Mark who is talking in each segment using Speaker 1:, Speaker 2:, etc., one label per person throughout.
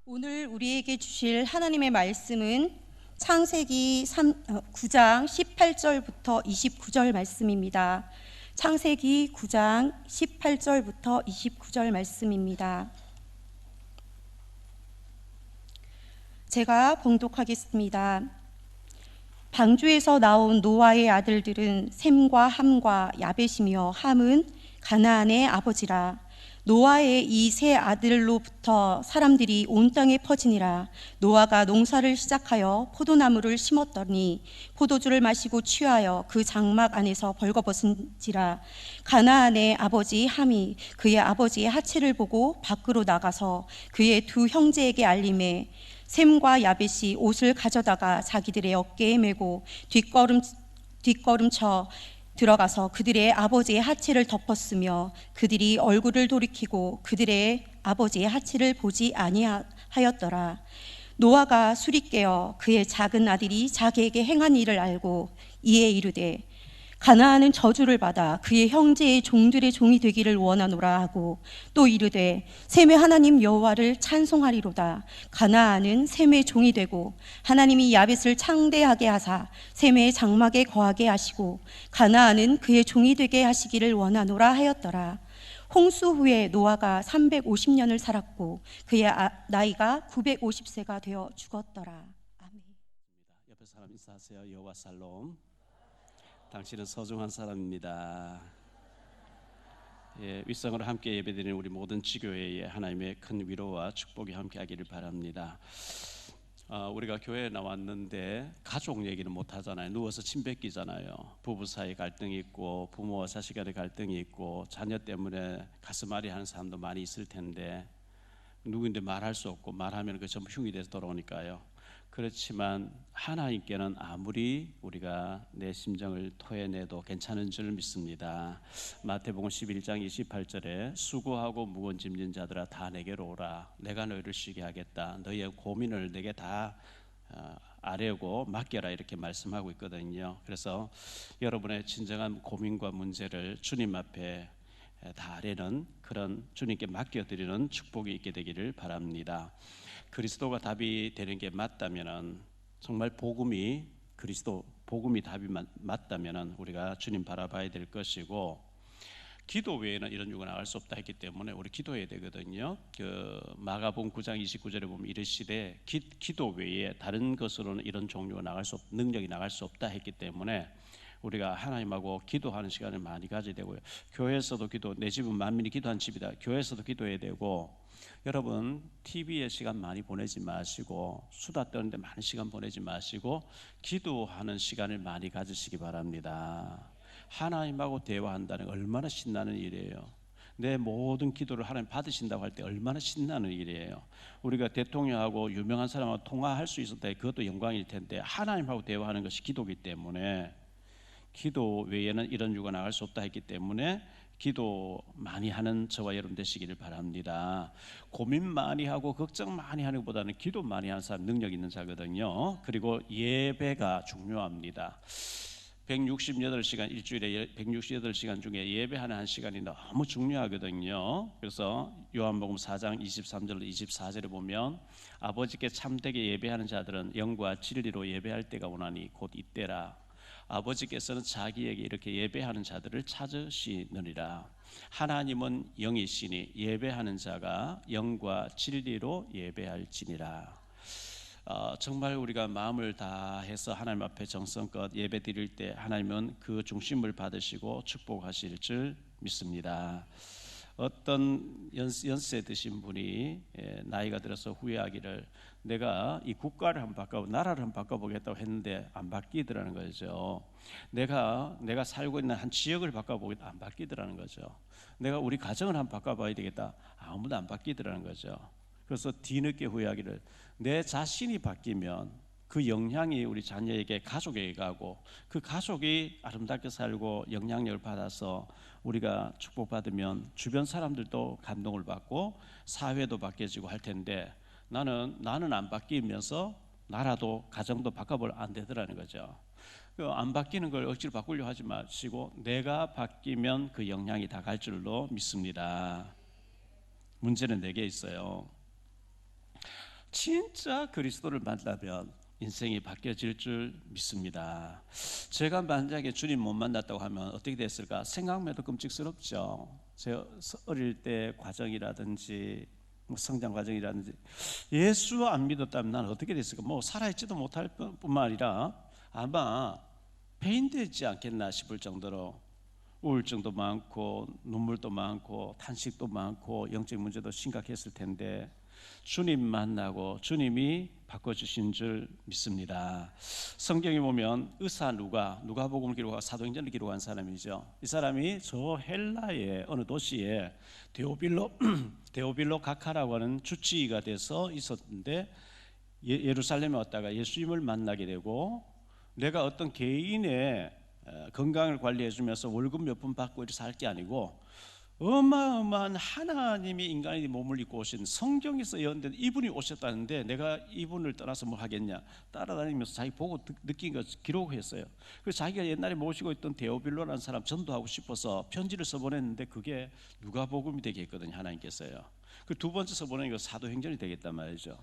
Speaker 1: 오늘 우리에게 주실 하나님의 말씀은 창세기 9장 18절부터 29절 말씀입니다. 창세기 9장 18절부터 29절 말씀입니다. 제가 봉독하겠습니다. 방주에서 나온 노아의 아들들은 셈과 함과 야벳이며 함은 가나안의 아버지라. 노아의 이 세 아들로부터 사람들이 온 땅에 퍼지니라. 노아가 농사를 시작하여 포도나무를 심었더니 포도주를 마시고 취하여 그 장막 안에서 벌거벗은지라. 가나안의 아버지 함이 그의 아버지의 하체를 보고 밖으로 나가서 그의 두 형제에게 알림해 셈과 야벳이 옷을 가져다가 자기들의 어깨에 메고 뒷걸음쳐 들어가서 그들의 아버지의 하체를 덮었으며 그들이 얼굴을 돌이키고 그들의 아버지의 하체를 보지 아니하였더라. 노아가 술이 깨어 그의 작은 아들이 자기에게 행한 일을 알고 이에 이르되 가나안은 저주를 받아 그의 형제의 종들의 종이 되기를 원하노라 하고 또 이르되 셈의 하나님 여호와를 찬송하리로다. 가나안은 셈의 종이 되고 하나님이 야벳을 창대하게 하사 셈의 장막에 거하게 하시고 가나안은 그의 종이 되게 하시기를 원하노라 하였더라. 홍수 후에 노아가 350년을 살았고 그의 나이가 950세가 되어 죽었더라. 아멘.
Speaker 2: 옆에 사람 인사하세요. 여호와 살롬. 당신은 소중한 사람입니다. 윗성으로 함께 예배드리는 우리 모든 지교회에 하나님의 큰 위로와 축복이 함께하기를 바랍니다. 우리가 교회에 나왔는데 가족 얘기는 못 하잖아요. 누워서 침 뱉기잖아요. 부부 사이 갈등이 있고 부모와 자식 간의 갈등이 있고 자녀 때문에 가슴앓이 하는 사람도 많이 있을 텐데 누구인데 말할 수 없고 말하면 그 전부 흉이 돼서 돌아오니까요. 그렇지만 하나님께는 아무리 우리가 내 심정을 토해내도 괜찮은 줄 믿습니다. 마태복음 11장 28절에 수고하고 무거운 짐진 자들아 다 내게로 오라. 내가 너희를 쉬게 하겠다. 너희의 고민을 내게 다 아뢰고 맡겨라 이렇게 말씀하고 있거든요. 그래서 여러분의 진정한 고민과 문제를 주님 앞에 다 아뢰는 그런 주님께 맡겨드리는 축복이 있게 되기를 바랍니다. 그리스도가 답이 되는 게 맞다면은 정말 복음이 답이 맞다면은 우리가 주님 바라봐야 될 것이고 기도 외에는 이런 유가 나갈 수 없다 했기 때문에 우리 기도해야 되거든요. 그 마가복음 9장 29절에 보면 이르시되 기도 외에 다른 것으로는 이런 종류가 능력이 나갈 수 없다 했기 때문에 우리가 하나님하고 기도하는 시간을 많이 가져야 되고요. 교회에서도 내 집은 만민이 기도한 집이다. 교회에서도 기도해야 되고 여러분 TV에 시간 많이 보내지 마시고 수다 떠는데 많은 시간 보내지 마시고 기도하는 시간을 많이 가지시기 바랍니다. 하나님하고 대화한다는 게 얼마나 신나는 일이에요. 내 모든 기도를 하나님 받으신다고 할 때 얼마나 신나는 일이에요. 우리가 대통령하고 유명한 사람하고 통화할 수 있었다. 그것도 영광일 텐데 하나님하고 대화하는 것이 기도이기 때문에 기도 외에는 이런 유가 나갈 수 없다 했기 때문에 기도 많이 하는 저와 여러분 되시기를 바랍니다. 고민 많이 하고 걱정 많이 하는 것보다는 기도 많이 하는 사람 능력 있는 자거든요. 그리고 예배가 중요합니다. 168시간 일주일에 168시간 중에 예배하는 한 시간이 너무 중요하거든요. 그래서 요한복음 4장 23절 24절에 보면 아버지께 참되게 예배하는 자들은 영과 진리로 예배할 때가 오나니 곧 이때라. 아버지께서는 자기에게 이렇게 예배하는 자들을 찾으시느니라. 하나님은 영이시니 예배하는 자가 영과 진리로 예배할지니라. 정말 우리가 마음을 다해서 하나님 앞에 정성껏 예배 드릴 때 하나님은 그 중심을 받으시고 축복하실 줄 믿습니다. 어떤 연세 드신 분이 나이가 들어서 후회하기를 내가 이 국가를 한번 바꿔보고 나라를 한번 바꿔보겠다고 했는데 안 바뀌더라는 거죠. 내가 살고 있는 한 지역을 바꿔보겠다 안 바뀌더라는 거죠. 내가 우리 가정을 한번 바꿔봐야 되겠다 아무도 안 바뀌더라는 거죠. 그래서 뒤늦게 후회하기를 내 자신이 바뀌면 그 영향이 우리 자녀에게 가족에게 가고 그 가족이 아름답게 살고 영향력을 받아서 우리가 축복받으면 주변 사람들도 감동을 받고 사회도 바뀌어지고 할 텐데 나는 안 바뀌면서 나라도 가정도 바꿔볼 안 되더라는 거죠. 안 바뀌는 걸 억지로 바꾸려 하지 마시고 내가 바뀌면 그 영향이 다 갈 줄로 믿습니다. 문제는 내게 있어요. 진짜 그리스도를 만나면 인생이 바뀌어질 줄 믿습니다. 제가 만약에 주님 못 만났다고 하면 어떻게 됐을까 생각만 해도 끔찍스럽죠. 제가 어릴 때 과정이라든지 성장 과정이라든지 예수 안 믿었다면 난 어떻게 됐을까? 뭐 살아있지도 못할 뿐만 아니라 아마 폐인되지 않겠나 싶을 정도로 우울증도 많고 눈물도 많고 탄식도 많고 영적 문제도 심각했을 텐데 주님 만나고 주님이 바꿔주신 줄 믿습니다. 성경에 보면 의사 누가복음을 기록하고 사도행전을 기록한 사람이죠. 이 사람이 저 헬라의 어느 도시에 데오빌로 가카라고 하는 주치의가 돼서 있었는데 예루살렘에 왔다가 예수님을 만나게 되고 내가 어떤 개인의 건강을 관리해 주면서 월급 몇 푼 받고 이렇게 살 게 아니고 어마어마한 하나님이 인간의 몸을 입고 오신 성경에서 예언된 이분이 오셨다는데 내가 이분을 떠나서 뭐 하겠냐 따라다니면서 자기 보고 느낀 거 기록했어요. 그래서 자기가 옛날에 모시고 있던 데오빌로라는 사람 전도하고 싶어서 편지를 써보냈는데 그게 누가복음이 되게 했거든요. 하나님께서요. 그 두 번째 써보낸 거 사도행전이 되겠단 말이죠.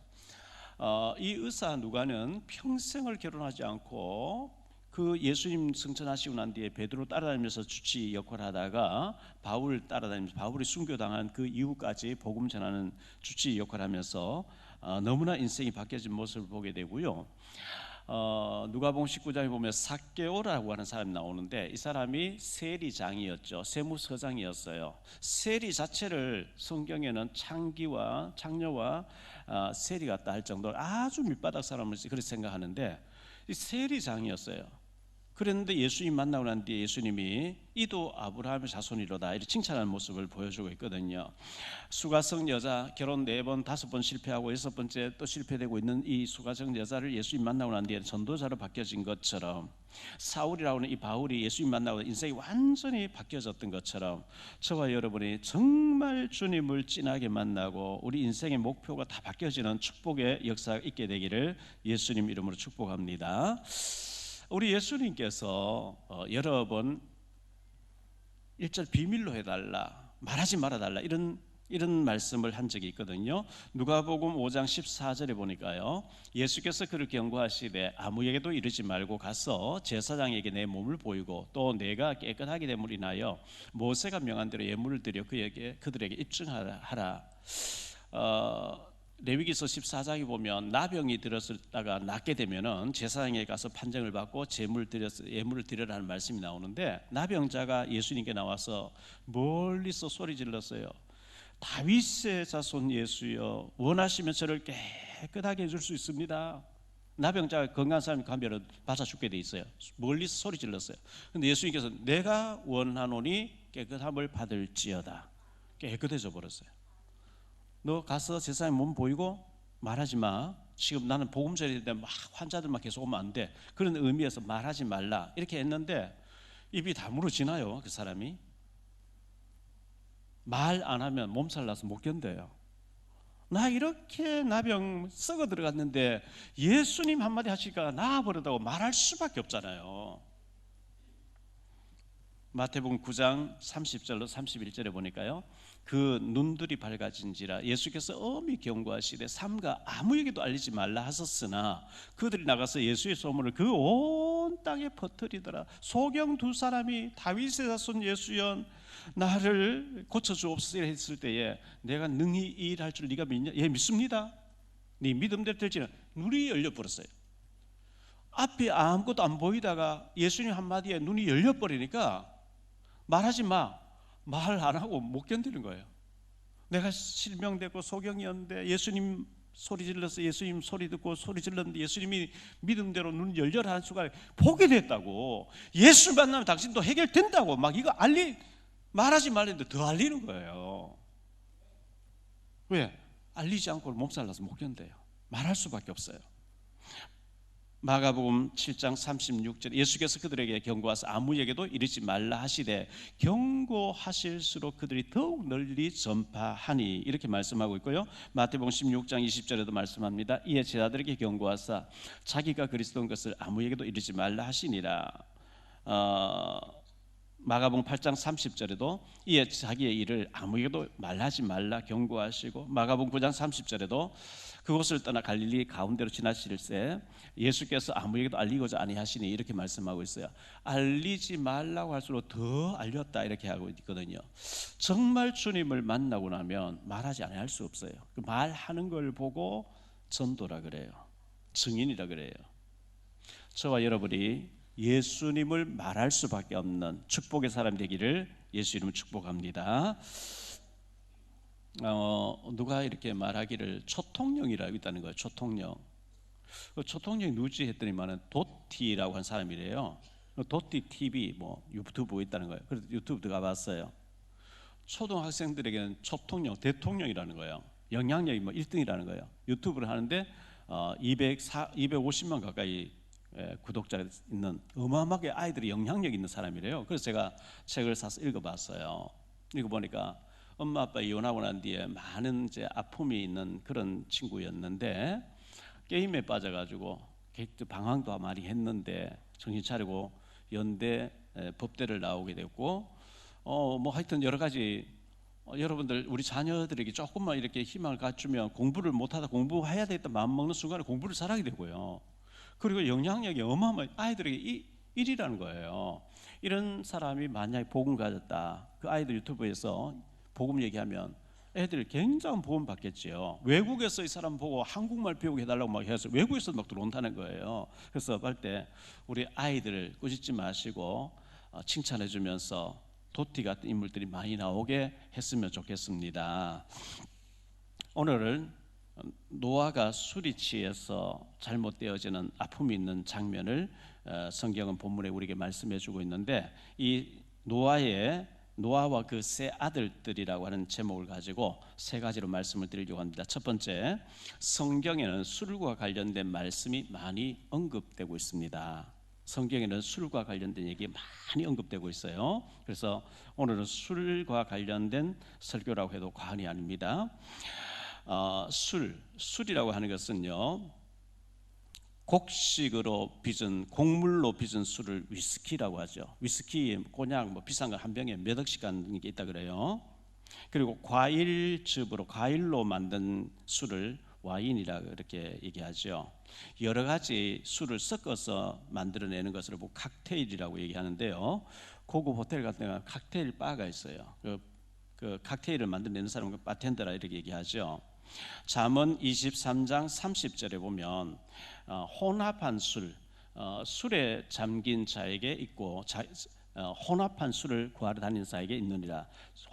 Speaker 2: 이 의사 누가는 평생을 결혼하지 않고 그 예수님 승천하시고 난 뒤에 베드로 따라다니면서 주치 역할을 하다가 바울 따라다니면서 바울이 순교당한 그 이후까지 복음 전하는 주치 역할을 하면서 너무나 인생이 바뀌어진 모습을 보게 되고요. 누가복음 19장에 보면 삭개오라고 하는 사람이 나오는데 이 사람이 세리장이었죠. 세무서장이었어요. 세리 자체를 성경에는 창녀와 세리 같다 할 정도로 아주 밑바닥 사람을 그렇게 생각하는데 이 세리장이었어요. 그랬는데 예수님 만나고 난 뒤에 예수님이 이도 아브라함의 자손이로다 이렇게 칭찬하는 모습을 보여주고 있거든요. 수가성 여자 결혼 4번 5번 실패하고 6번째 또 실패되고 있는 이 수가성 여자를 예수님 만나고 난 뒤에 전도자로 바뀌어진 것처럼 사울이라고 하는 이 바울이 예수님 만나고 인생이 완전히 바뀌어졌던 것처럼 저와 여러분이 정말 주님을 진하게 만나고 우리 인생의 목표가 다 바뀌어지는 축복의 역사가 있게 되기를 예수님 이름으로 축복합니다. 우리 예수님께서 여러 번 1절 비밀로 해달라 말하지 말아달라 이런 말씀을 한 적이 있거든요. 누가복음 5장 14절에 보니까요 예수께서 그를 경고하시되 아무에게도 이르지 말고 가서 제사장에게 내 몸을 보이고 또 내가 깨끗하게 됨을 인하여 모세가 명한 대로 예물을 드려 그들에게 입증하라. 레위기서 14장에 보면 나병이 들었다가 낫게 되면은 제사장에 가서 판정을 받고 예물을 드려라는 말씀이 나오는데 나병자가 예수님께 나와서 멀리서 소리 질렀어요. 다윗의 자손 예수여 원하시면 저를 깨끗하게 해줄 수 있습니다. 나병자가 건강한 사람이 가면 맞아 죽게 돼 있어요. 멀리서 소리 질렀어요. 근데 예수님께서 내가 원하노니 깨끗함을 받을지어다. 깨끗해져 버렸어요. 너 가서 제사장의 몸 보이고 말하지 마. 지금 나는 복음 전했는데 막 환자들만 계속 오면 안 돼. 그런 의미에서 말하지 말라 이렇게 했는데 입이 다 무너지나요? 그 사람이 말 안 하면 몸살 나서 못 견뎌요. 나 이렇게 나병 썩어 들어갔는데 예수님 한마디 하시니까 나아버렸다고 말할 수밖에 없잖아요. 마태복음 9장 30절로 31절에 보니까요 그 눈들이 밝아진지라 예수께서 엄히 경고하시되 삼가 아무에게도 알리지 말라 하셨으나 그들이 나가서 예수의 소문을 그 온 땅에 퍼뜨리더라. 소경 2사람이 다윗의 자손 예수여 나를 고쳐주옵소서 했을 때에 내가 능히 이 일할 줄 네가 믿냐? 예 믿습니다. 네 믿음대로 될지는 눈이 열려버렸어요. 앞이 아무것도 안 보이다가 예수님 한마디에 눈이 열려버리니까 말하지 마. 말 안 하고 못 견디는 거예요. 내가 실명되고 소경이었는데 예수님 소리 질러서 예수님 소리 듣고 소리 질렀는데 예수님이 믿음대로 눈 열려라 하는 순간에 보게 됐다고. 예수 만나면 당신도 해결된다고 막 이거 말하지 말랬는데 더 알리는 거예요. 왜? 알리지 않고 몸살 나서 못 견뎌요. 말할 수밖에 없어요. 마가복음 7장 36절 예수께서 그들에게 경고하사 아무에게도 이르지 말라 하시되 경고하실수록 그들이 더욱 널리 전파하니 이렇게 말씀하고 있고요. 마태복음 16장 20절에도 말씀합니다. 이에 제자들에게 경고하사 자기가 그리스도인 것을 아무에게도 이르지 말라 하시니라. 마가복음 8장 30절에도 이에 자기의 일을 아무에게도 말하지 말라 경고하시고, 마가복음 9장 30절에도 그곳을 떠나 갈릴리 가운데로 지나실새 예수께서 아무에게도 알리고자 아니하시니 이렇게 말씀하고 있어요. 알리지 말라고 할수록 더 알렸다 이렇게 하고 있거든요. 정말 주님을 만나고 나면 말하지 않을 수 없어요. 그 말하는 걸 보고 전도라 그래요. 증인이라 그래요. 저와 여러분이 예수님을 말할 수밖에 없는 축복의 사람 되기를 예수 이름으로 축복합니다. 누가 이렇게 말하기를 초통령이라고 있다는 거예요. 초통령. 초통령이 누구지 했더니만은 도티라고 한 사람이래요. 도티 TV 뭐 유튜브에 있다는 거예요. 그래서 유튜브 들어가봤어요. 초등학생들에게는 초통령, 대통령이라는 거예요. 영향력이 뭐 1등이라는 거예요. 유튜브를 하는데 250만 가까이 구독자가 있는 어마어마하게 아이들이 영향력 있는 사람이래요. 그래서 제가 책을 사서 읽어봤어요. 읽어보니까 엄마 아빠 이혼하고 난 뒤에 많은 이제 아픔이 있는 그런 친구였는데 게임에 빠져가지고 방황도 많이 했는데 정신 차리고 연대 법대를 나오게 됐고 뭐 하여튼 여러 가지 여러분들 우리 자녀들에게 조금만 이렇게 희망을 갖추면 공부를 못하다 공부해야 되겠다 마음 먹는 순간에 공부를 잘하게 되고요. 그리고 영향력이 어마어마한 아이들에게 일이라는 거예요. 이런 사람이 만약에 복음 가졌다. 그 아이들 유튜브에서 복음 얘기하면 애들 굉장한 복음 받겠지요. 외국에서 이 사람 보고 한국말 배우게 해달라고 막 해서 외국에서 막 들어온다는 거예요. 그래서 할 때 우리 아이들을 꾸짖지 마시고 칭찬해 주면서 도티 같은 인물들이 많이 나오게 했으면 좋겠습니다. 오늘은 노아가 술이 취해서 잘못되어지는 아픔이 있는 장면을 성경은 본문에 우리에게 말씀해 주고 있는데, 이 노아와 그 세 아들들이라고 하는 제목을 가지고 세 가지로 말씀을 드리려고 합니다. 첫 번째, 성경에는 술과 관련된 말씀이 많이 언급되고 있습니다. 성경에는 술과 관련된 얘기 많이 언급되고 있어요. 그래서 오늘은 술과 관련된 설교라고 해도 과언이 아닙니다. 술이라고 하는 것은요, 곡식으로 빚은 곡물로 빚은 술을 위스키라고 하죠. 위스키, 꼬냑 뭐 비싼 거 한 병에 몇 억씩 하는 게 있다 그래요. 그리고 과일로 만든 술을 와인이라 이렇게 얘기하죠. 여러 가지 술을 섞어서 만들어내는 것을 보고 칵테일이라고 얘기하는데요. 고급 호텔 같은 데 칵테일 바가 있어요. 그 칵테일을 만들어내는 사람은 바텐더라 이렇게 얘기하죠. 잠언 23장 30절에 보면 혼합한 술에 잠긴 자에게 있고 혼합한 술을 구하러 다니는 자에게 있느니라.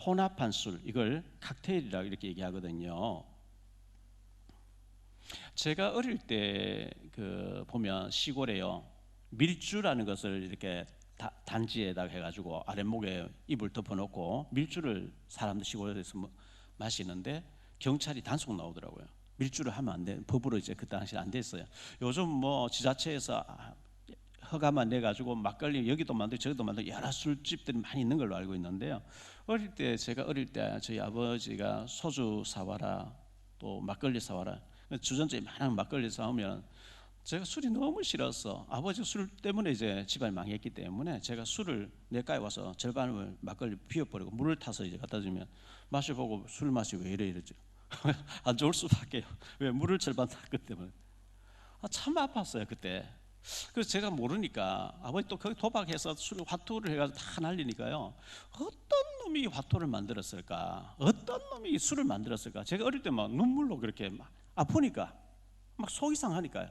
Speaker 2: 혼합한 술, 이걸 칵테일이라고 이렇게 얘기하거든요. 제가 어릴 때 보면 시골에요, 밀주라는 것을 이렇게 단지에다 해가지고 아랫목에 이불 덮어놓고 밀주를 사람들 시골에서 마시는데 경찰이 단속 나오더라고요. 밀주를 하면 안 돼. 법으로 이제 그 당시 안 됐어요. 요즘 뭐 지자체에서 허가만 내 가지고 막걸리 여기도 만들고 저기도 만들고 여러 술집들이 많이 있는 걸로 알고 있는데요. 제가 어릴 때 저희 아버지가 소주 사와라 또 막걸리 사와라, 주전자에 많은 막걸리 사오면 제가 술이 너무 싫어서, 아버지 술 때문에 이제 집안이 망했기 때문에 제가 술을 내가에 와서 절반을 막걸리 비워버리고 물을 타서 이제 갖다 주면 마셔보고 술 맛이 왜 이래 이러죠. 안 좋을 수밖에요. 왜? 물을 절반 탔기 때문에. 참 아팠어요 그때. 그래서 제가 모르니까 아버지 또 거기 도박해서 술 화투를 해가지고 다 날리니까요, 어떤 놈이 화투를 만들었을까, 어떤 놈이 술을 만들었을까. 제가 어릴 때 막 눈물로 그렇게 막 아프니까 막 속 이상하니까요,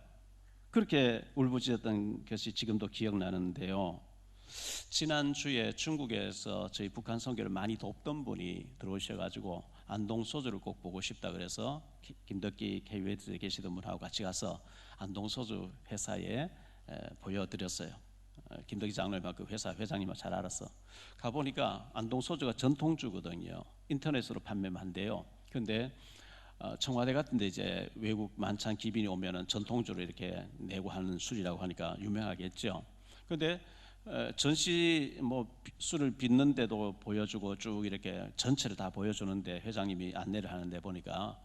Speaker 2: 그렇게 울부짖었던 것이 지금도 기억나는데요. 지난주에 중국에서 저희 북한 선교를 많이 돕던 분이 들어오셔가지고 안동 소주를 꼭 보고 싶다 그래서 김덕기 KBS에 계시던 분하고 같이 가서 안동 소주 회사에 보여드렸어요. 김덕기 장로님 그 회사 회장님 잘 알았어. 가보니까 안동 소주가 전통주거든요. 인터넷으로 판매만 한대요. 근데 청와대 같은데 이제 외국 만찬 기빈이 오면은 전통주로 이렇게 내고 하는 술이라고 하니까 유명하겠죠. 근데 전시 뭐 술을 빚는데도 보여주고 쭉 이렇게 전체를 다 보여주는데 회장님이 안내를 하는데 보니까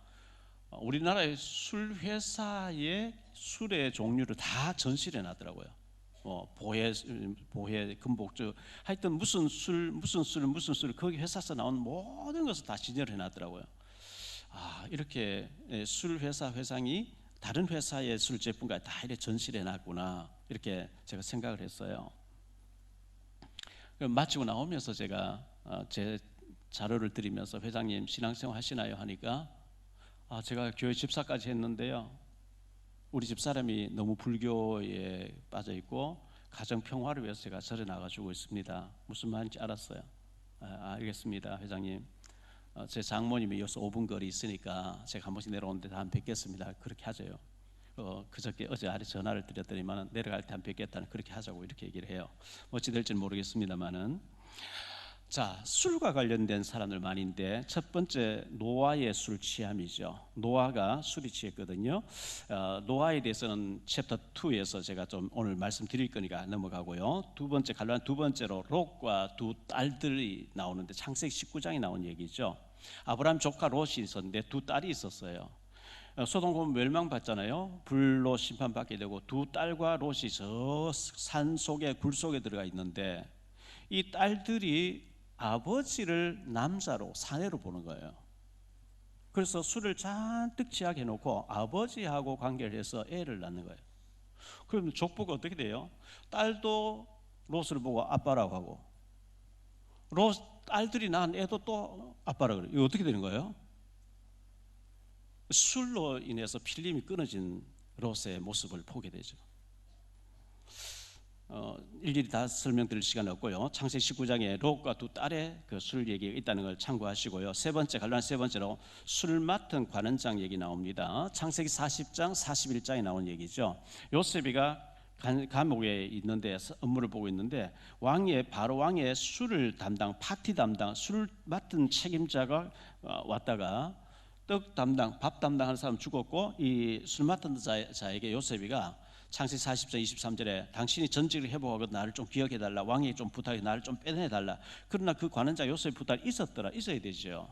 Speaker 2: 우리나라의 술 회사의 술의 종류를 다 전시를 해놨더라고요. 보혜, 금복주, 하여튼 무슨 술 거기 회사에서 나온 모든 것을 다 진열해 놨더라고요. 이렇게 술 회장이 다른 회사의 술 제품과 다 이렇게 전시를 해놨구나, 이렇게 제가 생각을 했어요. 마치고 나오면서 제가 제 자료를 드리면서 회장님 신앙생활 하시나요 하니까 제가 교회 집사까지 했는데요, 우리 집사람이 너무 불교에 빠져 있고 가정 평화를 위해서 제가 절에 나가주고 있습니다. 무슨 말인지 알았어요. 알겠습니다 회장님. 제 장모님이 여기서 5분 거리 있으니까 제가 한 번씩 내려오는데 다 안 뵙겠습니다. 그렇게 하죠요. 그저께 어제 아래 전화를 드렸더니만 내려갈 때 안 뵙겠다는, 그렇게 하자고 이렇게 얘기를 해요. 어찌 될지는 모르겠습니다만은, 자, 술과 관련된 사람들 많은데 첫 번째 노아의 술 취함이죠. 노아가 술이 취했거든요. 노아에 대해서는 챕터 2에서 제가 좀 오늘 말씀드릴 거니까 넘어가고요. 두 번째로 롯과 두 딸들이 나오는데 창세기 19장에 나온 얘기죠. 아브라함 조카 롯이 있었는데 두 딸이 있었어요. 소돔 고모라 멸망받잖아요. 불로 심판받게 되고 두 딸과 롯이 저 산 속에 굴 속에 들어가 있는데 이 딸들이 아버지를 남자로 사내로 보는 거예요. 그래서 술을 잔뜩 취하게 해놓고 아버지하고 관계를 해서 애를 낳는 거예요. 그러면 족보가 어떻게 돼요? 딸도 롯을 보고 아빠라고 하고 롯 딸들이 낳은 애도 또 아빠라고 그래요. 이거 어떻게 되는 거예요? 술로 인해서 필름이 끊어진 롯의 모습을 보게 되죠. 일일이 다 설명드릴 시간은 없고요. 창세기 19장에 롯과 두 딸의 그 술 얘기가 있다는 걸 참고하시고요. 갈라디아 세 번째로 술 맡은 관원장 얘기 나옵니다. 창세기 40장 41장에 나온 얘기죠. 요셉이가 감옥에 있는데 업무를 보고 있는데 바로 왕의 술을 담당, 파티 담당, 술 맡은 책임자가 왔다가 떡 담당, 밥 담당하는 사람 죽었고 이 술 맡은 자에게 요셉이가 창세기 40장 23절에 당신이 전직을 회복하고 나를 좀 기억해달라, 왕이 좀 부탁해 나를 좀 빼내달라. 그러나 그 관원자 요셉의 부탁이 있어야 되죠.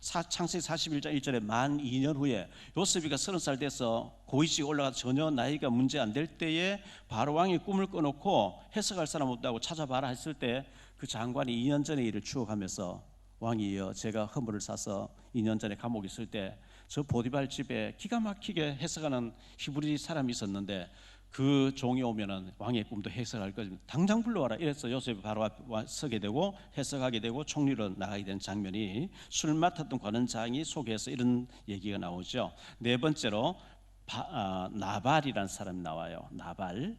Speaker 2: 창세기 41장 1절에 만 2년 후에 요셉이가 30살 돼서 고위직에 올라가서 전혀 나이가 문제 안 될 때에 바로 왕이 꿈을 꿔놓고 해석할 사람 없다고 찾아봐라 했을 때 그 장관이 2년 전의 일을 추억하면서 왕이여, 제가 허물을 사서 2년 전에 감옥에 있을 때 저 보디발 집에 기가 막히게 해석하는 히브리 사람이 있었는데 그 종이 오면은 왕의 꿈도 해석할 거지, 당장 불러와라. 이래서 요셉이 바로 서게 되고 해석하게 되고 총리로 나가게 되는 장면이 술 맡았던 관원장이 소개해서 이런 얘기가 나오죠. 네 번째로 나발이라는 사람이 나와요. 나발.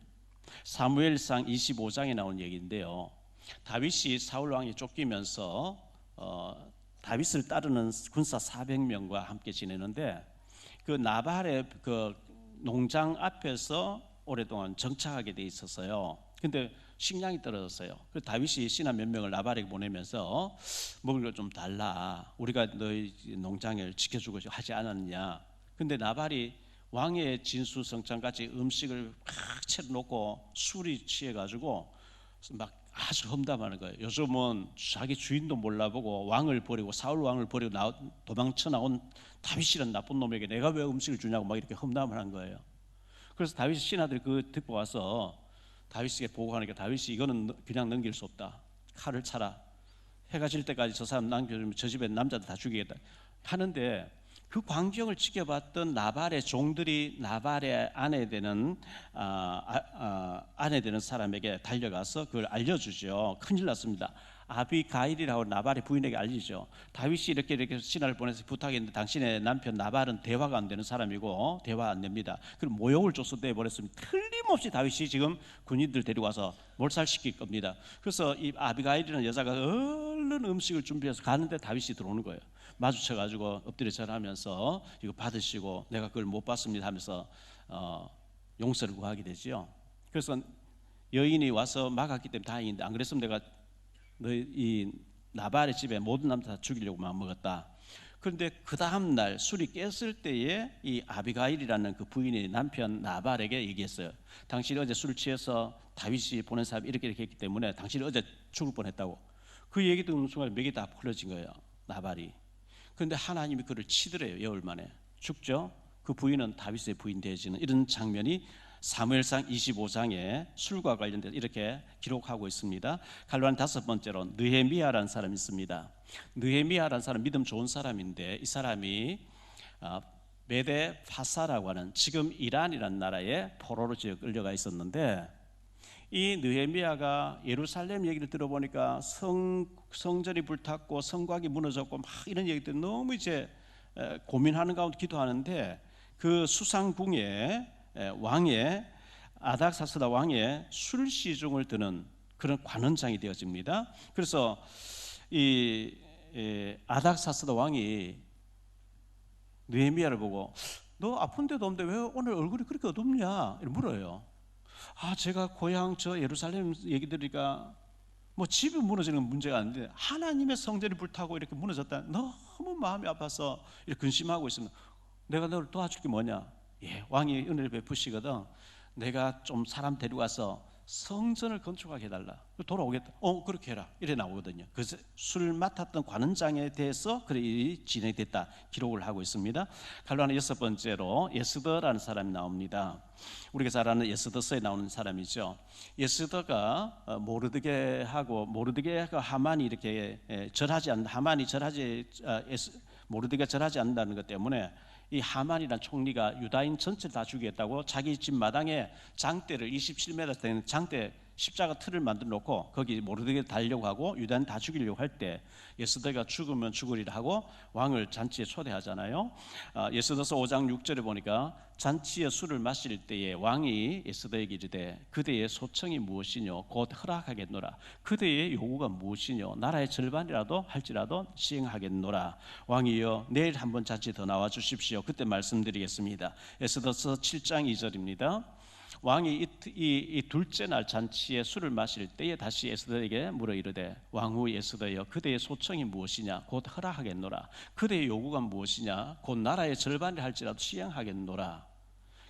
Speaker 2: 사무엘상 25장에 나온 얘기인데요. 다윗이 사울 왕이 쫓기면서 다윗을 따르는 군사 400명과 함께 지내는데 그 나발의 그 농장 앞에서 오랫동안 정착하게 돼 있었어요. 근데 식량이 떨어졌어요. 그래서 다윗이 신하 몇 명을 나발에게 보내면서 먹을 걸 좀 달라, 우리가 너희 농장을 지켜주고 하지 않았느냐. 근데 나발이 왕의 진수성찬같이 음식을 팍 채워놓고 술이 취해가지고 막 아주 험담하는 거예요. 요즘은 자기 주인도 몰라보고 왕을 버리고 사울 왕을 버리고 도망쳐 나온 다윗이란 나쁜 놈에게 내가 왜 음식을 주냐고 막 이렇게 험담을 한 거예요. 그래서 다윗 신하들이 그 듣고 와서 다윗에게 보고하니까 다윗이 이거는 그냥 넘길 수 없다. 칼을 차라. 해가 질 때까지 저 사람 남겨주면 저 집에 남자들 다 죽이겠다 하는데 그 광경을 지켜봤던 나발의 종들이 나발의 아내 되는 사람에게 달려가서 그걸 알려주죠. 큰일 났습니다. 아비가일이라고 나발의 부인에게 알리죠. 다윗이 이렇게 신하를 보내서 부탁했는데 당신의 남편 나발은 대화가 안 되는 사람이고 대화 안 됩니다. 그럼 모욕을 줘서 내버렸습니다. 틀림없이 다윗이 지금 군인들 데리고 와서 몰살시킬 겁니다. 그래서 이 아비가일이라는 여자가 얼른 음식을 준비해서 가는데 다윗이 들어오는 거예요. 마주쳐가지고 엎드려 절하면서 이거 받으시고 내가 그걸 못 받습니다 하면서 용서를 구하게 되죠. 그래서 여인이 와서 막았기 때문에 다행인데 안 그랬으면 내가 너희 이 나발의 집에 모든 남자 다 죽이려고 마음먹었다. 그런데 그 다음 날 술이 깼을 때에 이 아비가일이라는 그 부인이 남편 나발에게 얘기했어요. 당신이 어제 술 취해서 다윗이 보낸 사람이 이렇게 했기 때문에 당신이 어제 죽을 뻔했다고. 그 얘기 듣는 순간 맥이 다 풀어진 거예요. 나발이. 그런데 하나님이 그를 치더래요. 열흘 만에 죽죠. 그 부인은 다윗의 부인 되어지는 이런 장면이 사무엘상 25장에 술과 관련돼서 이렇게 기록하고 있습니다. 갈로한 다섯 번째로 느헤미야라는 사람이 있습니다. 느헤미야라는 사람 믿음 좋은 사람인데 이 사람이 메데 파사라고 하는 지금 이란이라는 나라의 포로로 끌려가 있었는데 이 느헤미야가 예루살렘 얘기를 들어보니까 성전이 불탔고 성곽이 무너졌고 막 이런 얘기들 너무 이제 고민하는 가운데 기도하는데 그 수상궁의 왕의 아닥사스다 왕의 술시중을 드는 그런 관원장이 되어집니다. 그래서 이 아닥사스다 왕이 느헤미야를 보고 너 아픈 데도 없는데 왜 오늘 얼굴이 그렇게 어둡냐 이렇게 물어요. 제가 고향 저 예루살렘 얘기 들으니까 뭐 집이 무너지는 건 문제가 아닌데 하나님의 성전이 불타고 이렇게 무너졌다. 너무 마음이 아파서 이렇게 근심하고 있습니다. 내가 너를 도와줄 게 뭐냐? 왕이 은혜를 베푸시거든. 내가 좀 사람 데려가서 성전을 건축하게 해달라. 돌아오겠다. 그렇게 해라. 이래 나오거든요. 그래서 술 맡았던 관원장에 대해서 그래 일이 진행됐다 기록을 하고 있습니다. 갈로하는 여섯 번째로 예스더라는 사람이 나옵니다. 우리가 잘 아는 예스더서에 나오는 사람이죠. 예스더가 모르드게하고 하만이 이렇게 절하지 않는 모르드게가 절하지 않는다는 것 때문에 이 하만이라는 총리가 유다인 전체를 다 죽이겠다고 자기 집 마당에 장대를 27m 되는 장대 십자가 틀을 만들어 놓고 거기 모르드게 달려고 하고 유다인 다 죽이려고 할 때 예스더가 죽으면 죽으리라 하고 왕을 잔치에 초대하잖아요. 예스더서 5장 6절에 보니까 잔치에 술을 마실 때에 왕이 예스더에게 이르되 그대의 소청이 무엇이뇨 곧 허락하겠노라. 그대의 요구가 무엇이뇨 나라의 절반이라도 할지라도 시행하겠노라. 왕이여 내일 한번 잔치 더 나와 주십시오. 그때 말씀드리겠습니다. 예스더서 7장 2절입니다. 왕이 이 둘째 날 잔치에 술을 마실 때에 다시 에스더에게 물어 이르되 왕후 에스더여 그대의 소청이 무엇이냐 곧 허락하겠노라. 그대의 요구가 무엇이냐 곧 나라의 절반을 할지라도 시행하겠노라.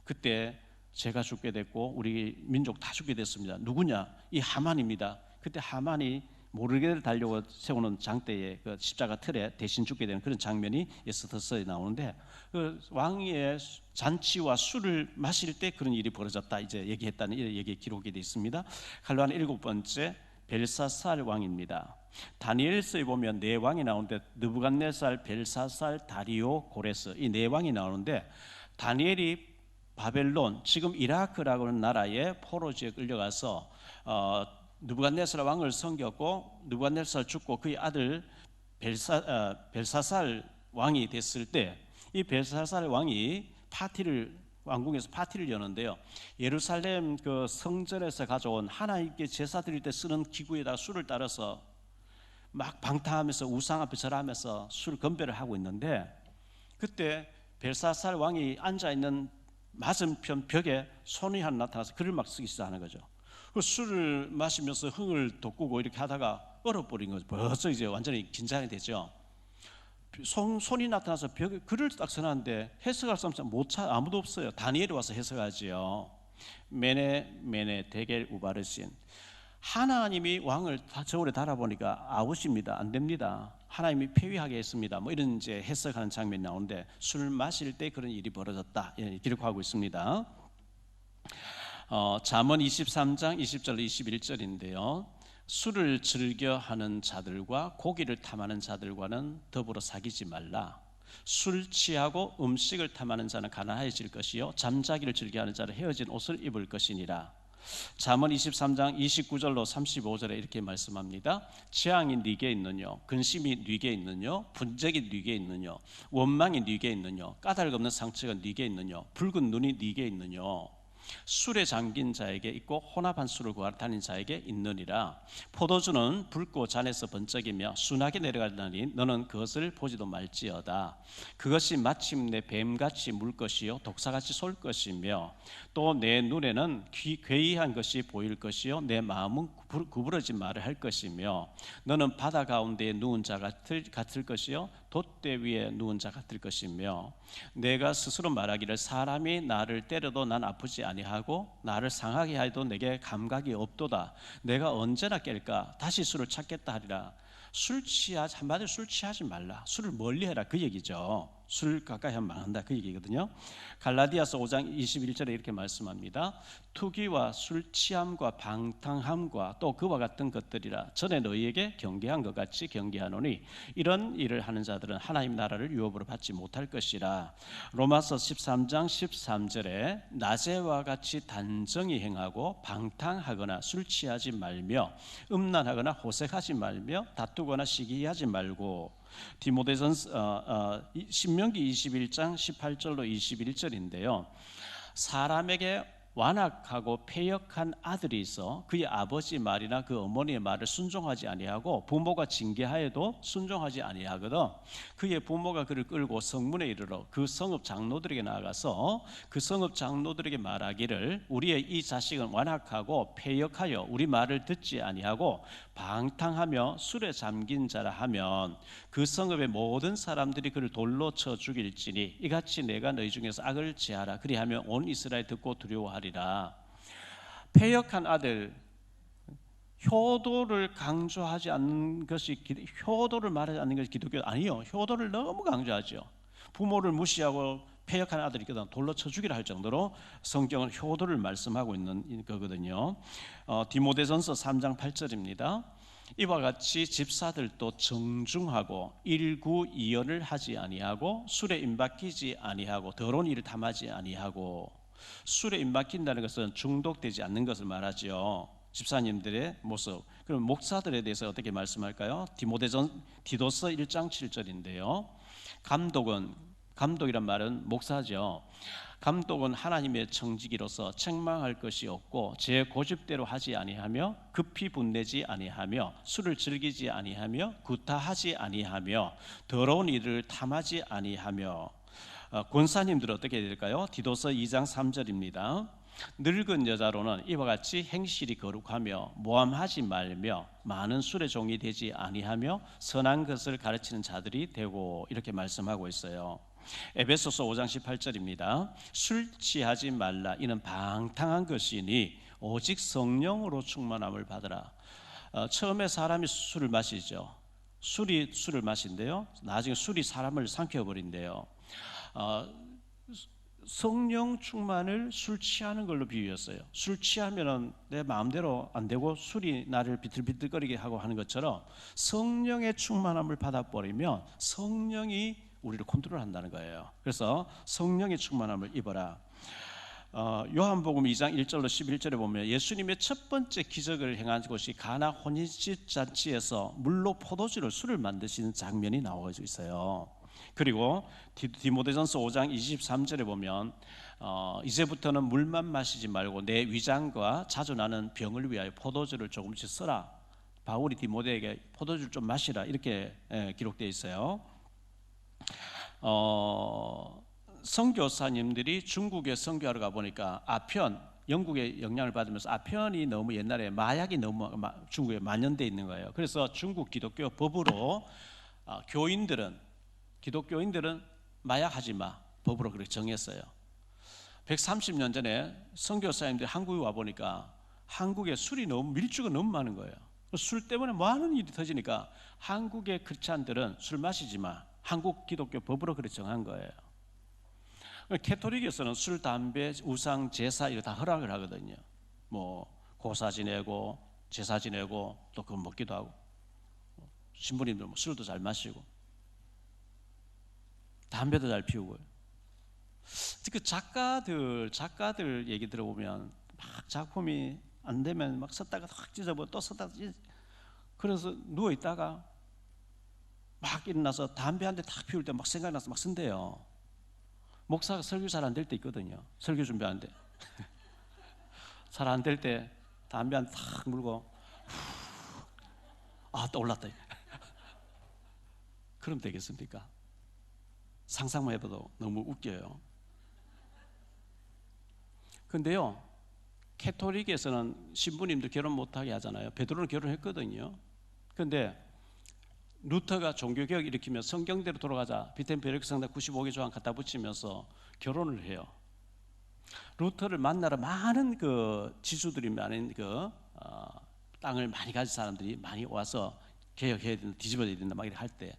Speaker 2: 그때 제가 죽게 됐고 우리 민족 다 죽게 됐습니다. 누구냐? 이 하만입니다. 그때 하만이 모르게를 달려고 세우는 장대에 그 십자가 틀에 대신 죽게 되는 그런 장면이 에스더서에 나오는데 그 왕의 잔치와 술을 마실 때 그런 일이 벌어졌다 이제 얘기했다는 이런 얘기 기록이 되어 있습니다. 갈로한 일곱 번째 벨사살 왕입니다. 다니엘서에 보면 네 왕이 나오는데 느부갓네살, 벨사살, 다리오, 고레스 이 네 왕이 나오는데 다니엘이 바벨론 지금 이라크라고 하는 나라의 포로지에 끌려가서 느부갓네살 왕을 섬겼고 느부갓네살 죽고 그의 아들 벨사살 왕이 됐을 때 이 벨사살 왕이 왕궁에서 파티를 여는데요. 예루살렘 그 성전에서 가져온 하나님께 제사 드릴 때 쓰는 기구에다가 술을 따라서 막 방탕하면서 우상 앞에 절하면서 술 건배를 하고 있는데 그때 벨사살 왕이 앉아 있는 맞은편 벽에 손이 하나 나타나서 글을 막 쓰기 시작하는 거죠. 그 술을 마시면서 흥을 돋구고 이렇게 하다가 얼어버린 거죠. 벌써 이제 완전히 긴장이 되죠. 손이 나타나서 벽에 글을 딱 써놨는데 해석할 사람 아무도 없어요. 다니엘이 와서 해석하지요. 메네 데겔 우바르신 하나님이 왕을 저울에 달아보니까 아웃입니다. 안 됩니다. 하나님이 폐위하게 했습니다. 뭐 이런 이제 해석하는 장면이 나오는데 술 마실 때 그런 일이 벌어졌다 기록하고 있습니다. 잠언 23장 20절 21절인데요. 술을 즐겨 하는 자들과 고기를 탐하는 자들과는 더불어 사귀지 말라. 술 취하고 음식을 탐하는 자는 가난해질 것이요 잠자기를 즐겨하는 자는 헤어진 옷을 입을 것이니라. 잠언 23장 29절로 35절에 이렇게 말씀합니다. 재앙이 네게 있느뇨 근심이 네게 있느뇨 분쟁이 네게 있느뇨 원망이 네게 있느뇨 까닭 없는 상처가 네게 있느뇨 붉은 눈이 네게 있느뇨 술에 잠긴 자에게 있고 혼합한 술을 구하러 다니는 자에게 있느니라. 포도주는 붉고 잔에서 번쩍이며 순하게 내려가려니 너는 그것을 보지도 말지어다. 그것이 마침내 뱀같이 물 것이요 독사같이 쏠 것이며 또 내 눈에는 괴이한 것이 보일 것이요 내 마음은 구부러진 말을 할 것이며 너는 바다 가운데에 누운 자 같을 것이요 돛대 위에 누운 자 같을 것이며 내가 스스로 말하기를 사람이 나를 때려도 난 아프지 아니하고 나를 상하게 하여도 내게 감각이 없도다. 내가 언제나 깰까 다시 술을 찾겠다 하리라. 한마디로 술 취하지 말라. 술을 멀리해라 그 얘기죠. 술 가까이 하면 망한다 그 얘기거든요. 갈라디아서 5장 21절에 이렇게 말씀합니다. 투기와 술 취함과 방탕함과 또 그와 같은 것들이라 전에 너희에게 경계한 것 같이 경계하노니 이런 일을 하는 자들은 하나님 나라를 유업으로 받지 못할 것이라. 로마서 13장 13절에 낮에와 같이 단정히 행하고 방탕하거나 술 취하지 말며 음란하거나 호색하지 말며 다투거나 시기하지 말고. 디모데전서 신명기 21장 18절로 21절인데요. 사람에게 완악하고 패역한 아들이 있어 그의 아버지 말이나 그 어머니의 말을 순종하지 아니하고 부모가 징계하여도 순종하지 아니하거든 그의 부모가 그를 끌고 성문에 이르러 그 성읍 장로들에게 나아가서 그 성읍 장로들에게 말하기를 우리의 이 자식은 완악하고 패역하여 우리 말을 듣지 아니하고 방탕하며 술에 잠긴 자라 하면 그 성읍의 모든 사람들이 그를 돌로 쳐 죽일지니 이같이 내가 너희 중에서 악을 제하라 그리하면 온 이스라엘 듣고 두려워하리라. 패역한 아들, 효도를 강조하지 않는 것이 효도를 말하지 않는 것이 기독교 아니요. 효도를 너무 강조하죠. 부모를 무시하고 패역한 아들이 있거든 돌로 쳐 죽이라 할 정도로 성경은 효도를 말씀하고 있는 거거든요. 디모데전서 3장 8절입니다. 이와 같이 집사들도 정중하고 일구이연을 하지 아니하고 술에 임박히지 아니하고 더러운 일을 탐하지 아니하고. 술에 임박힌다는 것은 중독되지 않는 것을 말하죠. 집사님들의 모습. 그럼 목사들에 대해서 어떻게 말씀할까요? 디도서 1장 7절인데요. 감독이란 말은 목사죠. 감독은 하나님의 청지기로서 책망할 것이 없고 제 고집대로 하지 아니하며 급히 분내지 아니하며 술을 즐기지 아니하며 구타하지 아니하며 더러운 일을 탐하지 아니하며. 권사님들은 어떻게 해야 될까요? 디도서 2장 3절입니다. 늙은 여자로는 이와 같이 행실이 거룩하며 모함하지 말며 많은 술의 종이 되지 아니하며 선한 것을 가르치는 자들이 되고 이렇게 말씀하고 있어요. 에베소서 5장 18절입니다. 술 취하지 말라 이는 방탕한 것이니 오직 성령으로 충만함을 받으라. 처음에 사람이 술을 마시죠. 술을 마신대요. 나중에 술이 사람을 삼켜버린대요. 성령 충만을 술 취하는 걸로 비유했어요. 술 취하면은 내 마음대로 안 되고 술이 나를 비틀비틀거리게 하고 하는 것처럼 성령의 충만함을 받아버리면 성령이 우리를 컨트롤한다는 거예요. 그래서 성령의 충만함을 입어라. 요한복음 2장 1절로 11절에 보면 예수님의 첫 번째 기적을 행한 곳이 가나 혼인집 잔치에서 물로 포도주를 술을 만드시는 장면이 나와져 있어요. 그리고 디모데전서 5장 23절에 보면 이제부터는 물만 마시지 말고 내 위장과 자주 나는 병을 위하여 포도주를 조금씩 써라. 바울이 디모데에게 포도주를 좀 마시라 이렇게 기록되어 있어요. 선교사님들이 중국에 선교하러 가보니까 아편, 영국의 영향을 받으면서 아편이 너무 옛날에 마약이 너무 중국에 만연되어 있는 거예요. 그래서 중국 기독교 법으로 기독교인들은 마약하지 마 법으로 그렇게 정했어요. 130년 전에 선교사님들이 한국에 와보니까 한국에 술이 너무 밀주가 너무 많은 거예요. 술 때문에 많은 일이 터지니까 한국의 크리스찬들은 술 마시지 마 한국 기독교 법으로 그렇게 정한 거예요. 캐토릭에서는 술, 담배, 우상, 제사 이거 다 허락을 하거든요. 뭐 고사 지내고 제사 지내고 또 그거 먹기도 하고 신부님들 뭐 술도 잘 마시고 담배도 잘 피우고요. 그 작가들 얘기 들어보면 막 작품이 안 되면 막 썼다가 확 찢어버려 또 썼다가 그래서 누워 있다가 막 일어나서 담배 한 대 탁 피울 때 막 생각나서 막 쓴대요. 목사가 설교 잘 안 될 때 있거든요. 설교 준비하는데 잘 안 될 때 담배 한 대 탁 물고 떠올랐다. 그럼 되겠습니까? 상상만 해봐도 너무 웃겨요. 근데요, 캐토릭에서는 신부님도 결혼 못하게 하잖아요. 베드로는 결혼했거든요. 근데 루터가 종교개혁 일으키며 성경대로 돌아가자 비텐베르크 성당 95개 조항 갖다 붙이면서 결혼을 해요. 루터를 만나러 많은 그 지주들이 많은 땅을 많이 가진 사람들이 많이 와서 개혁해야 된다, 뒤집어야 된다 막 이렇게 할 때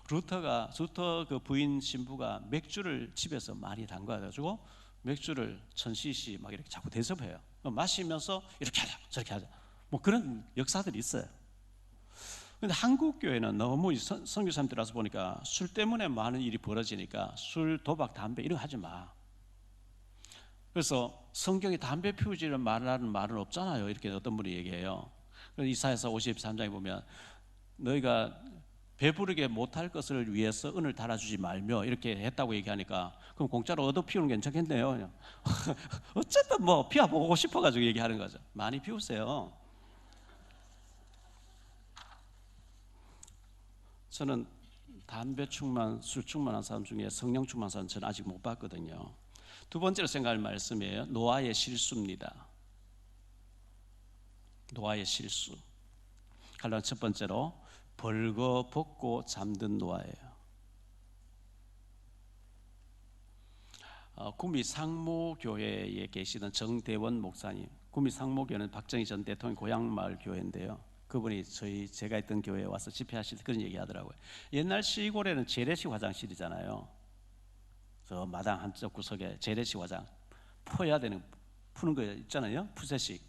Speaker 2: 루터 그 부인 신부가 맥주를 집에서 많이 담가가지고 맥주를 1000cc 막 이렇게 자꾸 대접해요. 마시면서 이렇게 하자 저렇게 하자 뭐 그런 역사들이 있어요. 근데 한국 교회는 너무 선교사님들 와서 보니까 술 때문에 많은 일이 벌어지니까 술, 도박, 담배 이런 거 하지 마. 그래서 성경에 담배 피우지를 말하는 말은 없잖아요. 이렇게 어떤 분이 얘기해요. 그래서 이사야서 53장에 보면 너희가 배부르게 못할 것을 위해서 은을 달아주지 말며 이렇게 했다고 얘기하니까 그럼 공짜로 얻어 피우는 게 괜찮겠네요. 어쨌든 뭐 피워보고 싶어가지고 얘기하는 거죠. 많이 피우세요. 저는 담배 충만, 술 충만한 사람 중에 성령 충만한 사람 저는 아직 못 봤거든요. 두 번째로 생각할 말씀이에요. 노아의 실수입니다. 노아의 실수. 갈라디아 첫 번째로 벌거벗고 잠든 노아예요. 구미 상모교회에 계시던 정대원 목사님. 구미 상모교회는 박정희 전 대통령 고향마을 교회인데요. 그분이 제가 있던 교회에 와서 집회하실 때 그런 얘기 하더라고요. 옛날 시골에는 재래식 화장실이잖아요. 저 마당 한쪽 구석에 재래식 화장 푸는 거 있잖아요. 푸세식.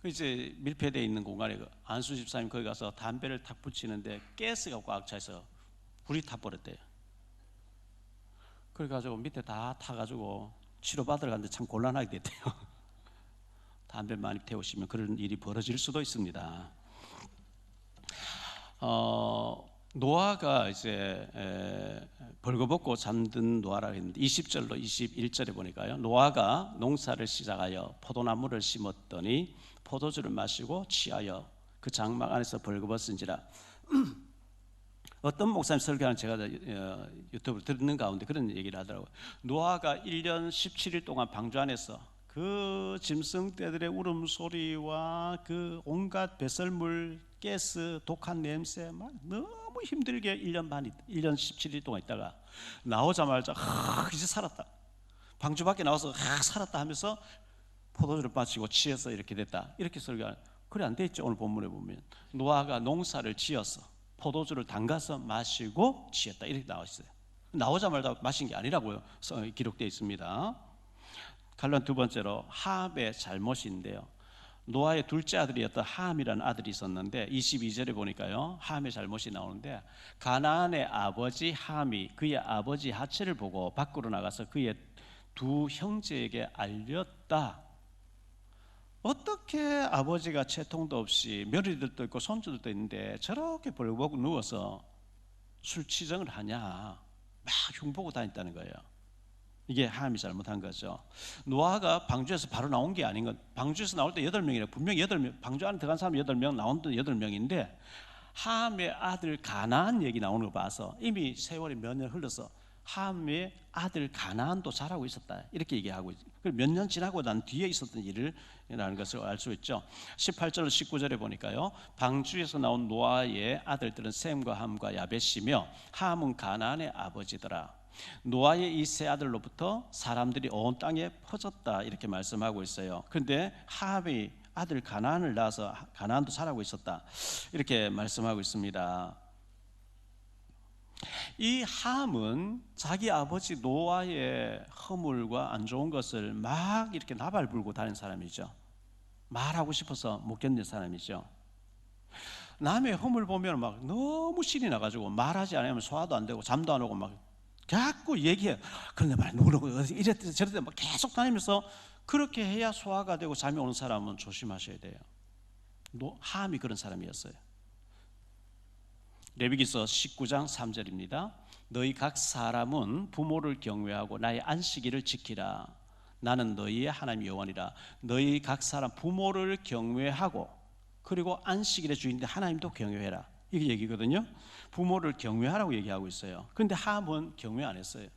Speaker 2: 그 이제 밀폐되어 있는 공간에 안수 집사님 거기 가서 담배를 탁 붙이는데 가스가 꽉 차서 불이 타버렸대요. 그래가지고 밑에 다 타가지고 치료받으러 갔는데 참 곤란하게 됐대요. 담배 많이 태우시면 그런 일이 벌어질 수도 있습니다. 노아가 이제 벌거벗고 잠든 노아라고 했는데 20절로 21절에 보니까요. 노아가 농사를 시작하여 포도나무를 심었더니 포도주를 마시고 취하여 그 장막 안에서 벌거벗은지라. 어떤 목사님 설교하는 제가 유튜브를 듣는 가운데 그런 얘기를 하더라고요. 노아가 1년 17일 동안 방주 안에서 그 짐승떼들의 울음소리와 그 온갖 배설물, 가스, 독한 냄새 막 너무 힘들게 1년 17일 동안 있다가 나오자마자 이제 살았다. 방주 밖에 나와서 살았다 하면서 포도주를 마시고 취해서 이렇게 됐다. 이렇게 설교하는. 그래 안 돼 있죠. 오늘 본문에 보면 노아가 농사를 지어서 포도주를 담가서 마시고 취했다. 이렇게 나와 있어요. 나오자마자 마신 게 아니라고요. 기록되어 있습니다. 갈라디아 두 번째로 함의 잘못인데요. 노아의 둘째 아들이었던 함이라는 아들이 있었는데 22절에 보니까요. 함의 잘못이 나오는데 가나안의 아버지 함이 그의 아버지 하체를 보고 밖으로 나가서 그의 두 형제에게 알렸다. 어떻게 아버지가 채통도 없이 며느리들도 있고 손주들도 있는데 저렇게 벌거벗고 누워서 술취정을 하냐. 막 흉보고 다녔다는 거예요. 이게 함이 잘못한 거죠. 노아가 방주에서 바로 나온 게 아닌 건 방주에서 나올 때 8명이라 분명히 8명 방주 안에 들어간 사람 8명 나온 데 8명인데 함의 아들 가나안 얘기 나오는 거 봐서 이미 세월이 몇 년 흘러서 함의 아들 가나안도 자라고 있었다 이렇게 얘기하고 몇 년 지나고 난 뒤에 있었던 일이라는 것을 알 수 있죠. 18절 19절에 보니까요. 방주에서 나온 노아의 아들들은 셈과 함과 야벳이며 함은 가나안의 아버지더라. 노아의 이 세 아들로부터 사람들이 온 땅에 퍼졌다 이렇게 말씀하고 있어요. 그런데 함이 아들 가나안을 낳아서 가나안도 자라고 있었다 이렇게 말씀하고 있습니다. 이 함은 자기 아버지 노아의 허물과 안 좋은 것을 막 이렇게 나발 불고 다니는 사람이죠. 말하고 싶어서 못 견딘 사람이죠. 남의 허물 보면 막 너무 신이 나가지고 말하지 않으면 소화도 안 되고 잠도 안 오고 막 자꾸 얘기해. 그런데 말 누구누구 이랬대 저랬대 막 계속 다니면서 그렇게 해야 소화가 되고 잠이 오는 사람은 조심하셔야 돼요. 함이 그런 사람이었어요. 레위기서 19장 3절입니다. 너희 각 사람은 부모를 경외하고 나의 안식일을 지키라. 나는 너희의 하나님 여호와니라. 너희 각 사람 부모를 경외하고 그리고 안식일의 주인인데 하나님도 경외해라. 이게 얘기거든요. 부모를 경외하라고 얘기하고 있어요. 그런데 함은 경외 안 했어요.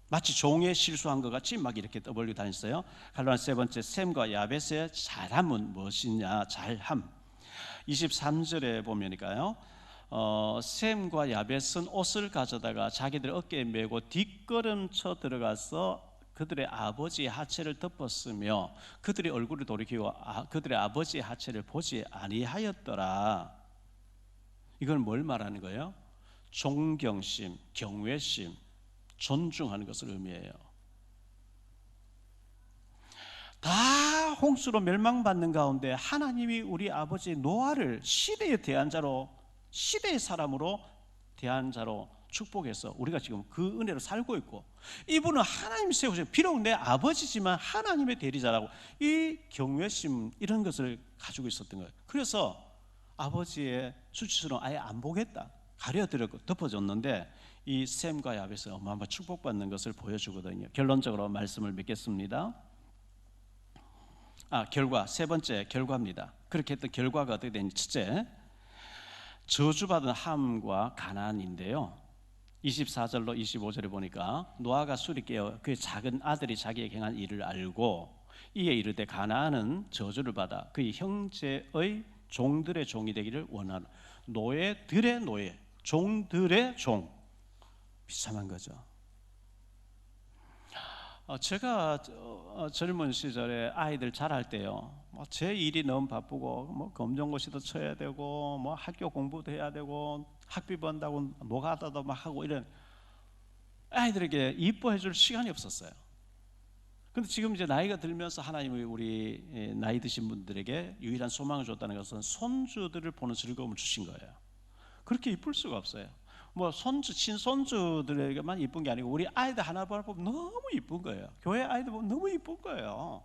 Speaker 2: 마치 종에 실수한 것 같이 막 이렇게 떠벌리고 다녔어요. 갈라디아 세 번째 셈과 야벳의 잘함은 무엇이냐? 잘함. 23절에 보면이까요. 셈과 야벳은 옷을 가져다가 자기들 어깨에 메고 뒷걸음쳐 들어가서 그들의 아버지의 하체를 덮었으며 그들의 얼굴을 돌이키고 그들의 아버지의 하체를 보지 아니하였더라. 이건 뭘 말하는 거예요? 존경심, 경외심, 존중하는 것을 의미해요. 다 홍수로 멸망받는 가운데 하나님이 우리 아버지 노아를 시대의 대안자로, 시대의 사람으로 대한 자로 축복해서 우리가 지금 그 은혜로 살고 있고, 이분은 하나님이 세우신, 비록 내 아버지지만 하나님의 대리자라고, 이 경외심 이런 것을 가지고 있었던 거예요. 그래서 아버지의 수치스러움 아예 안 보겠다, 가려드렸고 덮어줬는데, 이 셈과 야벳은 어마어마한 축복받는 것을 보여주거든요. 결론적으로 말씀을 맺겠습니다. 결과, 세 번째 결과입니다. 그렇게 했던 결과가 어떻게 되는지, 첫째, 저주받은 함과 가나안인데요, 24절로 25절에 보니까 노아가 술이 깨어 그의 작은 아들이 자기에게 행한 일을 알고 이에 이르되 가나안은 저주를 받아 그의 형제의 종들의 종이 되기를 원하는, 노예들의 노예, 종들의 종. 비참한 거죠. 제가 젊은 시절에 아이들 자랄 때요, 제 일이 너무 바쁘고 검정고시도 쳐야 되고 학교 공부도 해야 되고 학비 번다고 노가다도 막 하고, 이런 아이들에게 이뻐해 줄 시간이 없었어요. 근데 지금 이제 나이가 들면서 하나님이 우리 나이 드신 분들에게 유일한 소망을 줬다는 것은 손주들을 보는 즐거움을 주신 거예요. 그렇게 이쁠 수가 없어요. 손주, 친손주들에게만 이쁜 게 아니고 우리 아이들 하나 보면 너무 이쁜 거예요. 교회 아이들 보면 너무 이쁜 거예요.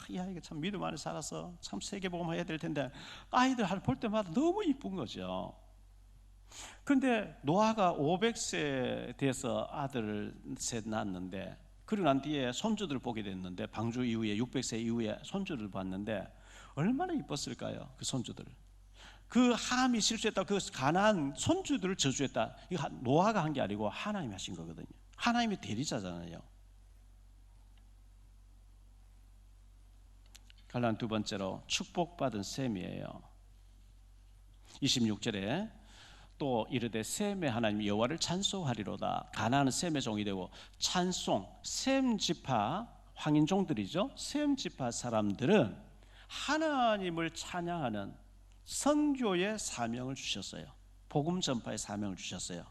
Speaker 2: 이 아이가 참 믿음 안에 살아서 참 세계복음 해야 될 텐데, 아이들 하나 볼 때마다 너무 이쁜 거죠. 그런데 노아가 500세 돼서 아들을 셋 낳았는데, 그러고 난 뒤에 손주들을 보게 됐는데, 방주 이후에 600세 이후에 손주를 봤는데 얼마나 이뻤을까요? 그 손주들. 그 함이 실수했다, 그 가나안 손주들을 저주했다. 이거 노아가 한 게 아니고 하나님이 하신 거거든요. 하나님의 대리자잖아요. 갈라는 두 번째로 축복받은 셈이에요. 26절에 또 이르되 셈의 하나님 여호와를 찬송하리로다. 가나안은 셈의 종이 되고, 찬송, 셈 지파 황인종들이죠. 셈 지파 사람들은 하나님을 찬양하는 선교의 사명을 주셨어요. 복음 전파의 사명을 주셨어요.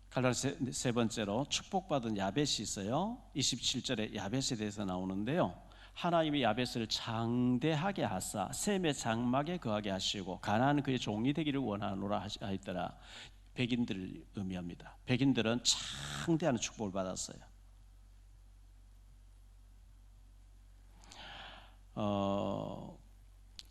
Speaker 2: 갈라는 세 번째로 축복받은 야벳이 있어요. 27절에 야벳에 대해서 나오는데요, 하나님이 야벳을 장대하게 하사 셈의 장막에 거하게 하시고 가나안은 그의 종이 되기를 원하노라 하였더라. 백인들을 의미합니다. 백인들은 장대한 축복을 받았어요.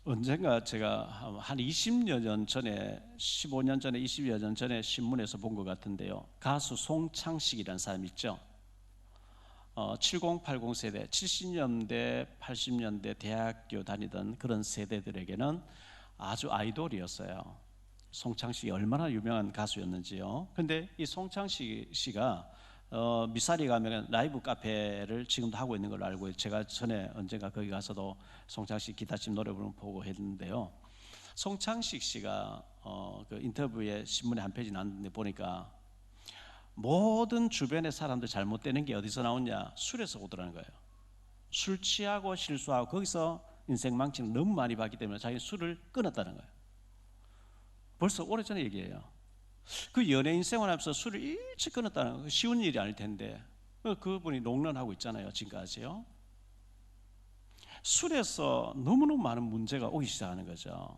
Speaker 2: 언젠가 제가 한 20여 년 전에, 15년 전에, 20여 년 전에 신문에서 본 것 같은데요, 가수 송창식이라는 사람이 있죠. 70, 80 세대, 70년대, 80년대 대학교 다니던 그런 세대들에게는 아주 아이돌이었어요. 송창식이 얼마나 유명한 가수였는지요. 근데 이 송창식 씨가 미사리 가면 라이브 카페를 지금도 하고 있는 걸로 알고, 제가 전에 언젠가 거기 가서도 송창식 기타집 노래 부르는 거 보고 했는데요, 송창식 씨가 그 인터뷰에 신문에 한 페이지 나왔는데 보니까 모든 주변의 사람들 잘못되는 게 어디서 나오냐, 술에서 오더라는 거예요. 술 취하고 실수하고 거기서 인생 망치는 너무 많이 받기 때문에 자기 술을 끊었다는 거예요. 벌써 오래전에 얘기해요. 그 연예인 생활하면서 술을 일찍 끊었다는 거 쉬운 일이 아닐 텐데, 그분이 롱런하고 있잖아요, 지금까지요. 술에서 너무너무 많은 문제가 오기 시작하는 거죠.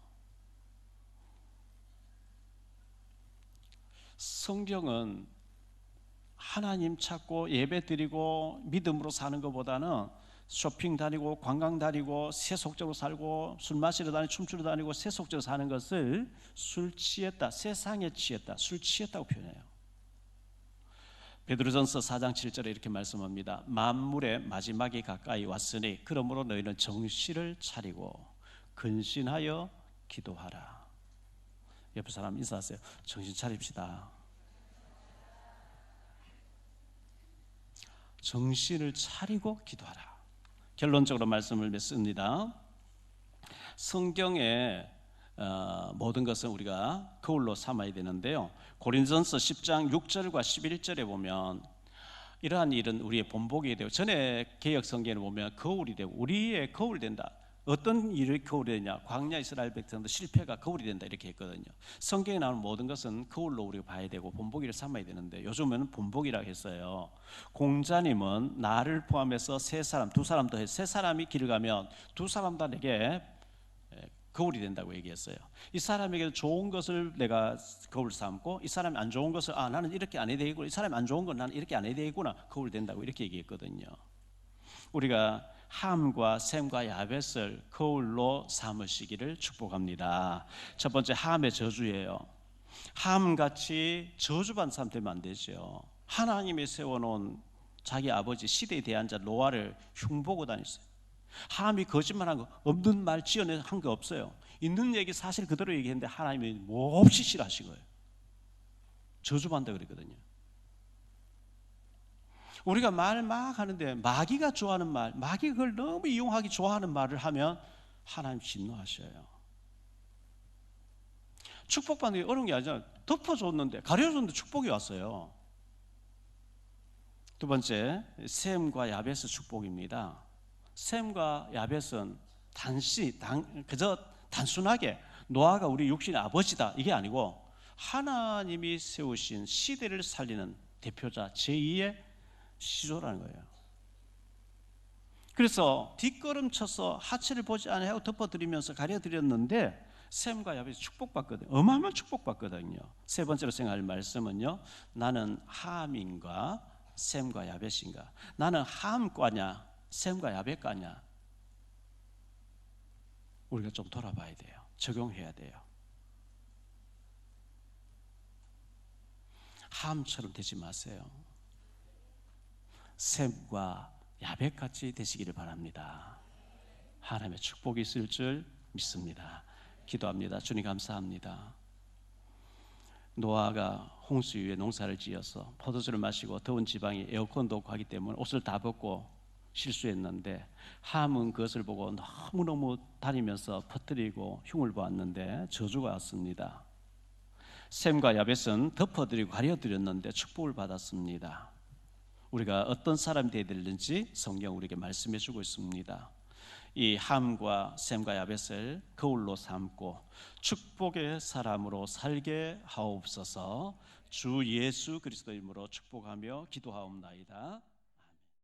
Speaker 2: 성경은 하나님 찾고 예배 드리고 믿음으로 사는 것보다는 쇼핑 다니고 관광 다니고 세속적으로 살고 술 마시러 다니고 춤추러 다니고 세속적으로 사는 것을 술 취했다, 세상에 취했다, 술 취했다고 표현해요. 베드로전서 4장 7절에 이렇게 말씀합니다. 만물의 마지막이 가까이 왔으니 그러므로 너희는 정신을 차리고 근신하여 기도하라. 옆에 사람 인사하세요. 정신 차립시다. 정신을 차리고 기도하라. 결론적으로 말씀을 맺습니다. 성경의 모든 것은 우리가 거울로 삼아야 되는데요, 고린도전서 10장 6절과 11절에 보면 이러한 일은 우리의 본보기 되고, 전에 개역 성경에 보면 거울이 되고 우리의 거울 된다. 어떤 일이 거울이 되냐? 광야 이스라엘 백성도 실패가 거울이 된다 이렇게 했거든요. 성경에 나오는 모든 것은 거울로 우리가 봐야 되고 본보기를 삼아야 되는데 요즘은 본보기라고 했어요. 공자님은 나를 포함해서 세 사람, 두 사람 더 해서 세 사람이 길을 가면 두 사람 다 내게 거울이 된다고 얘기했어요. 이 사람에게 좋은 것을 내가 거울 삼고 이 사람이 안 좋은 것을 나는 이렇게 안 해야 되겠구나. 이 사람이 안 좋은 건 나는 이렇게 안 해야 되겠구나. 거울 된다고 이렇게 얘기했거든요. 우리가 함과 셈과 야벳을 거울로 삼으시기를 축복합니다. 첫 번째 함의 저주예요. 함같이 저주받는 사람 되면 안 되죠. 하나님이 세워놓은 자기 아버지 시대에 대한 자 노아를 흉보고 다녔어요. 함이 거짓말한 거 없는 말 지어낸 한 거 없어요. 있는 얘기 사실 그대로 얘기했는데 하나님이 몹시 싫어하신 거예요. 저주받는다 그랬거든요. 우리가 말 막 하는데 마귀가 좋아하는 말, 마귀가 그걸 너무 이용하기 좋아하는 말을 하면 하나님 진노하셔요. 축복받는 게 어려운 게 아니잖아요. 덮어줬는데 가려줬는데 축복이 왔어요. 두 번째, 셈과 야벳의 축복입니다. 셈과 야벳은 그저 단순하게 노아가 우리 육신의 아버지다 이게 아니고 하나님이 세우신 시대를 살리는 대표자 제2의 시조라는 거예요. 그래서 뒷걸음쳐서 하체를 보지 않아야 하고 덮어드리면서 가려드렸는데 셈과 야벳이 축복받거든요. 어마어마한 축복받거든요. 세 번째로 생각할 말씀은요, 나는 함인가 셈과 야벳인가? 나는 함과냐 셈과 야벳과냐? 우리가 좀 돌아봐야 돼요. 적용해야 돼요. 함처럼 되지 마세요. 셈과 야벳같이 되시기를 바랍니다. 하나님의 축복이 있을 줄 믿습니다. 기도합니다. 주님 감사합니다. 노아가 홍수 위에 농사를 지어서 포도주를 마시고 더운 지방에 에어컨도 없고 하기 때문에 옷을 다 벗고 실수했는데 함은 그것을 보고 너무너무 다니면서 퍼뜨리고 흉을 보았는데 저주가 왔습니다. 셈과 야벳은 덮어드리고 가려드렸는데 축복을 받았습니다. 우리가 어떤 사람이 되어야 되는지 성경 우리에게 말씀해 주고 있습니다. 이 함과 셈과 야벳을 거울로 삼고 축복의 사람으로 살게 하옵소서. 주 예수 그리스도 이름으로 축복하며 기도하옵나이다.